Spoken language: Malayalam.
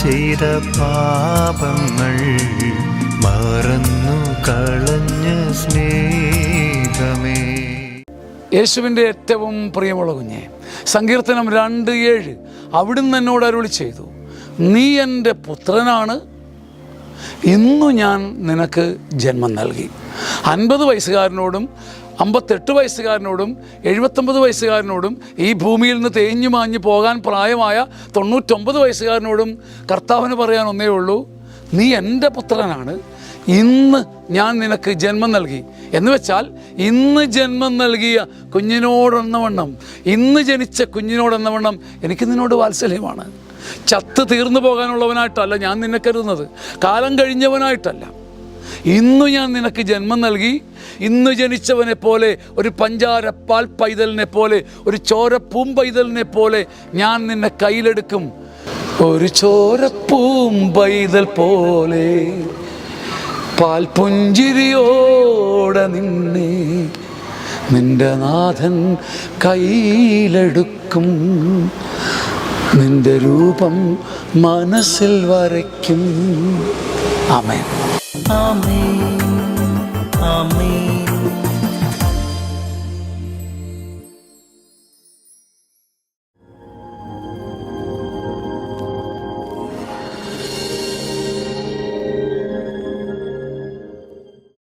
ചെയ്ത പാപങ്ങൾ മറന്നു കളഞ്ഞ സ്നേഹമേ. യേശുവിൻ്റെ ഏറ്റവും പ്രിയമുള്ള കുഞ്ഞെ, സങ്കീർത്തനം 2:7 അവിടുന്ന് എന്നോട് അരുളി ചെയ്തു, നീ എൻ്റെ പുത്രനാണ്, ഇന്നു ഞാൻ നിനക്ക് ജന്മം നൽകി. 50 വയസ്സുകാരനോടും 58 വയസ്സുകാരനോടും 79 വയസ്സുകാരനോടും ഈ ഭൂമിയിൽ നിന്ന് തേഞ്ഞു മാഞ്ഞു പോകാൻ പ്രായമായ 99 വയസ്സുകാരനോടും കർത്താവിന് പറയാൻ ഒന്നേ ഉള്ളൂ, നീ എൻ്റെ പുത്രനാണ്, ഇന്ന് ഞാൻ നിനക്ക് ജന്മം നൽകി. എന്ന് വെച്ചാൽ ഇന്ന് ജന്മം നൽകിയ കുഞ്ഞിനോടെന്നവണ്ണം, ഇന്ന് ജനിച്ച കുഞ്ഞിനോടെന്നവണ്ണം എനിക്ക് നിന്നോട് വാത്സല്യമാണ്. ചത്ത് തീർന്നു പോകാനുള്ളവനായിട്ടല്ല ഞാൻ നിന്നെ കരുതുന്നത്, കാലം കഴിഞ്ഞവനായിട്ടല്ല. ഇന്നു ഞാൻ നിനക്ക് ജന്മം നൽകി. ഇന്ന് ജനിച്ചവനെ പോലെ, ഒരു പഞ്ചാര പാൽ പൈതലിനെ പോലെ, ഒരു ചോര പൂമ്പൈതലിനെ പോലെ ഞാൻ നിന്നെ കയ്യിലെടുക്കും. ഒരു ചോര പൂമ്പൈതൽ പോലെ പാൽ പുഞ്ചിരിയോടെ നിന്നെ നിന്റെ നാഥൻ കയ്യിലെടുക്കും. നിന്റെ രൂപം മനസ്സിൽ വരയ്ക്കും. ആമേൻ. ആമേൻ, ആമേൻ.